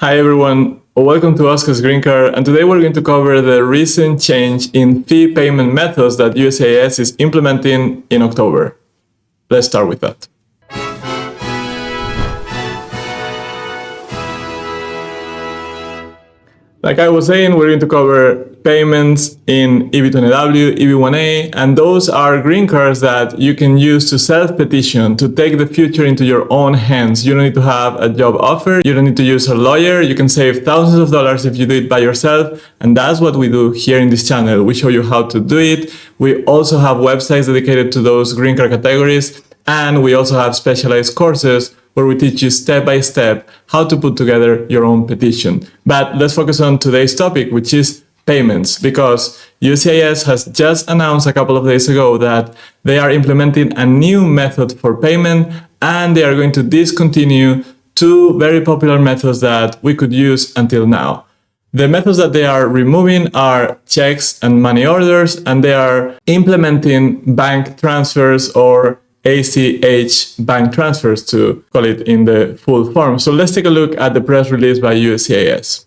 Hi everyone, welcome to USCIS Green Card, and today we're going to cover the recent change in fee payment methods that USCIS is implementing in October. Let's start with that. Like I was saying, we're going to cover payments in EB-20W, EB-1A, and those are green cards that you can use to self-petition, to take the future into your own hands. You don't need to have a job offer. You don't need to use a lawyer. You can save thousands of dollars if you do it by yourself. And that's what we do here in this channel. We show you how to do it. We also have websites dedicated to those green card categories. And we also have specialized courses where we teach you step by step how to put together your own petition. But let's focus on today's topic, which is payments, because USCIS has just announced a couple of days ago that they are implementing a new method for payment, and they are going to discontinue two very popular methods that we could use until now. The methods that they are removing are checks and money orders, and they are implementing bank transfers or ACH bank transfers, to call it in the full form. So let's take a look at the press release by USCIS.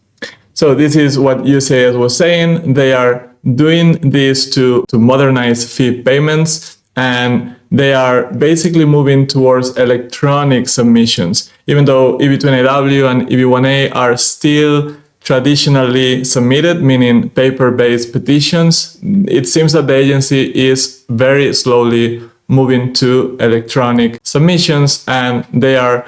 So this is what USCIS was saying. They are doing this to modernize fee payments, and they are basically moving towards electronic submissions. Even though EB-20W and EB-1A are still traditionally submitted, meaning paper-based petitions, it seems that the agency is very slowly moving to electronic submissions, and they are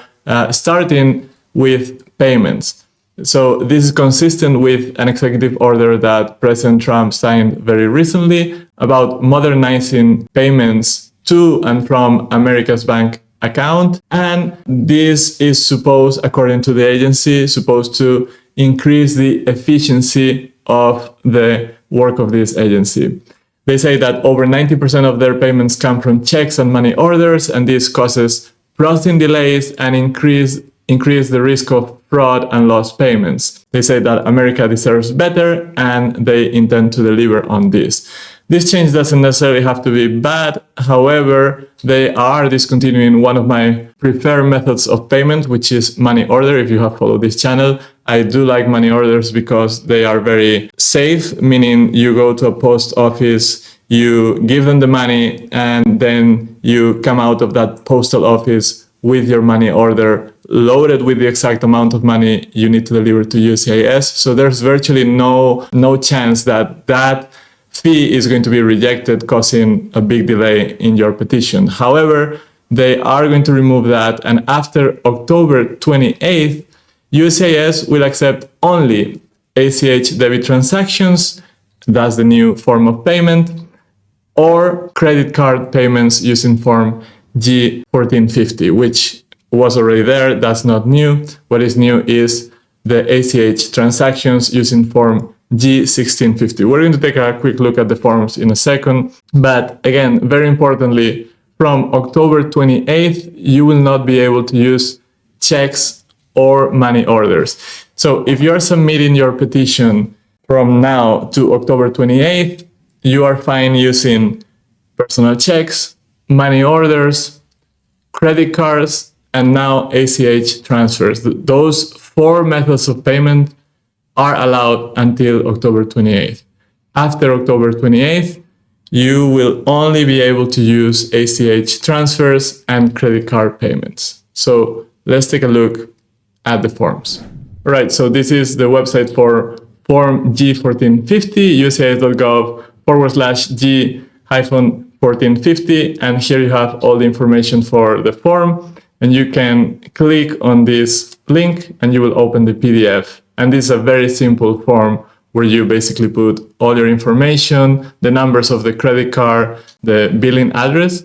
starting with payments. So this is consistent with an executive order that President Trump signed very recently about modernizing payments to and from America's bank account. And this is supposed, according to the agency, supposed to increase the efficiency of the work of this agency. They say that over 90% of their payments come from checks and money orders, and this causes processing delays and increase the risk of fraud and lost payments. They say that America deserves better, and they intend to deliver on this. This change doesn't necessarily have to be bad. However, they are discontinuing one of my preferred methods of payment, which is money order. If you have followed this channel, I do like money orders because they are very safe, meaning you go to a post office, you give them the money, and then you come out of that postal office with your money order loaded with the exact amount of money you need to deliver to USCIS. So there's virtually no chance that fee is going to be rejected, causing a big delay in your petition. However, they are going to remove that, and after October 28th, USCIS will accept only ACH debit transactions, that's the new form of payment, or credit card payments using form G1450, which was already there. That's not new. What is new is the ACH transactions using form G1650. We're going to take a quick look at the forms in a second. But again, very importantly, from October 28th, you will not be able to use checks or money orders. So if you are submitting your petition from now to October 28th, you are fine using personal checks, money orders, credit cards, and now ACH transfers. Those four methods of payment are allowed until October 28th. After October 28th, you will only be able to use ACH transfers and credit card payments. So let's take a look at the forms. All right, so this is the website for form G1450, uscis.gov/G-1450, and here you have all the information for the form, and you can click on this link and you will open the PDF. And this is a very simple form where you basically put all your information, the numbers of the credit card, the billing address,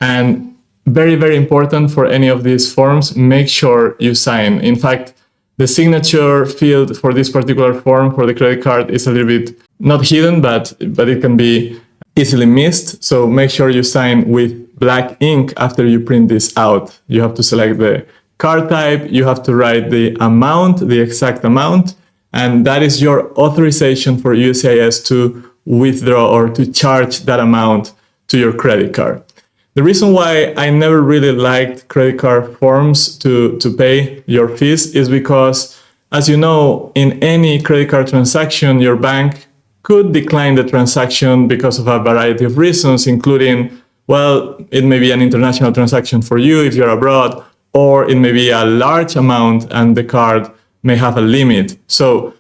and very, very important for any of these forms, make sure you sign. In fact, the signature field for this particular form for the credit card is a little bit not hidden, but it can be easily missed. So make sure you sign with black ink after you print this out. You have to select the card type, you have to write the amount, the exact amount, and that is your authorization for USCIS to withdraw or to charge that amount to your credit card. The reason why I never really liked credit card forms to pay your fees is because As you know, in any credit card transaction, your bank could decline the transaction because of a variety of reasons, including, well, it may be an international transaction for you if you're abroad, or it may be a large amount and the card may have a limit. So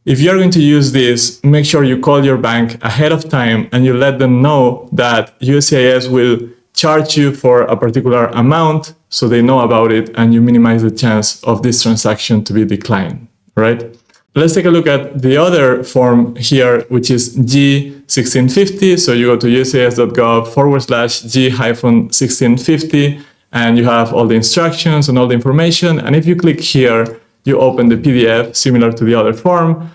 if you're going to use this, make sure you call your bank ahead of time and you let them know that USCIS will charge you for a particular amount so they know about it and you minimize the chance of this transaction to be declined, right? Let's take a look at the other form here, which is G1650. So you go to uscis.gov/G-1650 and you have all the instructions and all the information. And if you click here, you open the PDF similar to the other form.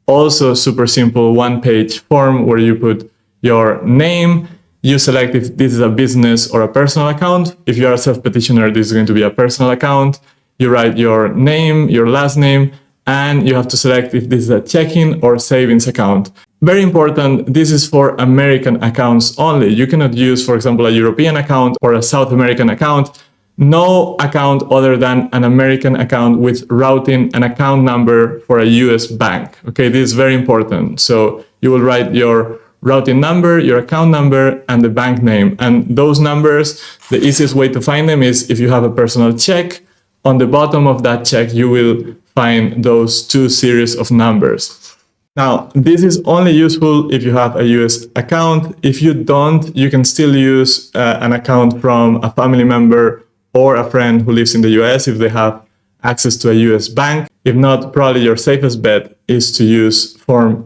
Also super simple one-page form where you put your name. You select if this is a business or a personal account. If you are a self-petitioner, this is going to be a personal account. You write your name, your last name, and you have to select if this is a checking or savings account. Very important, this is for American accounts only. You cannot use, for example, a European account or a South American account. No account other than an American account with routing and account number for a US bank. Okay, this is very important. So you will write your routing number, your account number, and the bank name. And those numbers, the easiest way to find them is if you have a personal check. On the bottom of that check, you will find those two series of numbers. Now, this is only useful if you have a US account. If you don't, you can still use an account from a family member or a friend who lives in the US if they have access to a US bank. If not, probably your safest bet is to use Form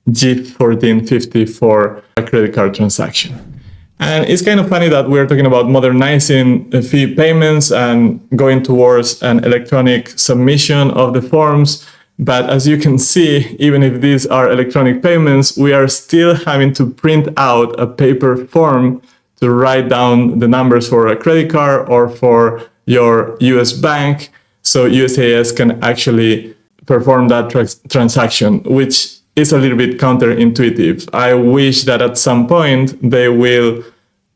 G1450 for a credit card transaction. And it's kind of funny that we're talking about modernizing fee payments and going towards an electronic submission of the forms. But as you can see, even if these are electronic payments, we are still having to print out a paper form to write down the numbers for a credit card or for your US bank. So USCIS can actually perform that transaction, which is a little bit counterintuitive. I wish that at some point they will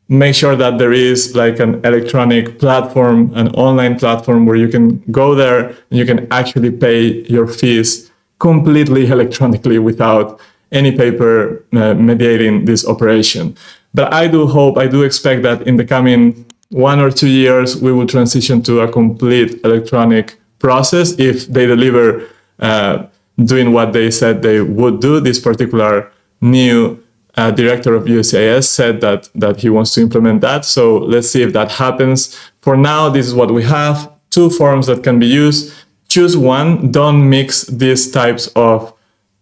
make sure that there is like an electronic platform, an online platform where you can go there and you can actually pay your fees completely electronically without any paper mediating this operation. But I do expect that in the coming 1 or 2 years, we will transition to a complete electronic process if they deliver doing what they said they would do. This particular new director of USCIS said that he wants to implement that. So let's see if that happens. For now, this is what we have. 2 forms that can be used. Choose one. Don't mix these types of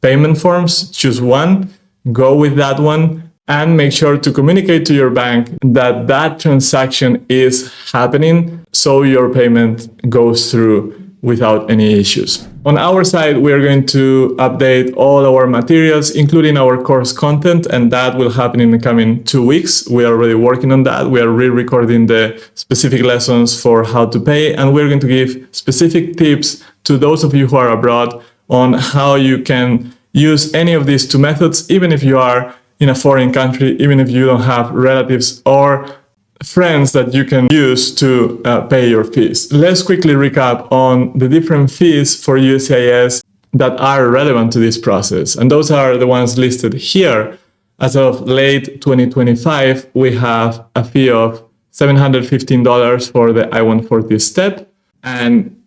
payment forms. Choose one. Go with that one. And make sure to communicate to your bank that that transaction is happening so your payment goes through without any issues. On our side, we are going to update all our materials, including our course content, and that will happen in the coming 2 weeks. We are already working on that. We are re-recording the specific lessons for how to pay, and we're going to give specific tips to those of you who are abroad on how you can use any of these 2 methods, even if you are in a foreign country, even if you don't have relatives or friends that you can use to pay your fees. Let's quickly recap on the different fees for USCIS that are relevant to this process. And those are the ones listed here. As of late 2025, we have a fee of $715 for the I-140 step. And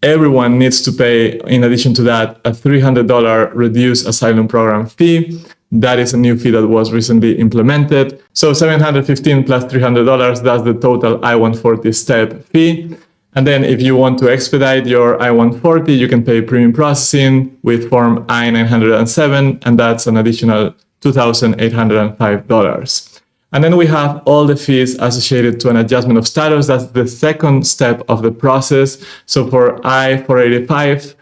everyone needs to pay, in addition to that, a $300 reduced asylum program fee. That is a new fee that was recently implemented. So $715 plus $300, that's the total I-140 step fee. And then if you want to expedite your I-140, you can pay premium processing with Form I-907, and that's an additional $2,805. And then we have all the fees associated to an adjustment of status. That's the second step of the process. So for I-485,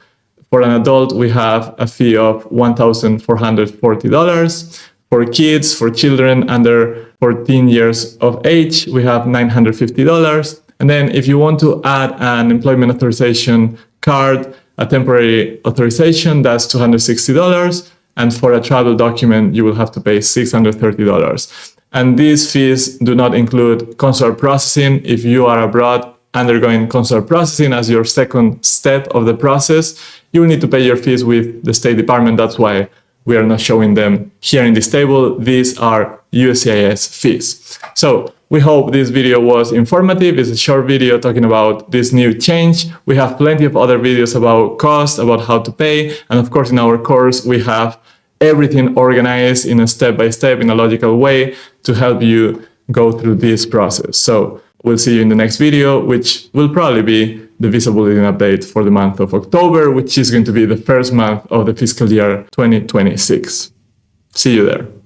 for an adult, we have a fee of $1,440. For kids, for children under 14 years of age, we have $950. And then if you want to add an employment authorization card, a temporary authorization, that's $260. And for a travel document, you will have to pay $630. And these fees do not include consular processing. If you are abroad, undergoing consular processing as your second step of the process, you will need to pay your fees with the State Department. That's why we are not showing them here in this table. These are USCIS fees. So we hope this video was informative. It's a short video talking about this new change. We have plenty of other videos about cost, about how to pay. And of course, in our course, we have everything organized in a step-by-step, in a logical way to help you go through this process. So we'll see you in the next video, which will probably be the visa bulletin update for the month of October, which is going to be the first month of the fiscal year 2026. See you there.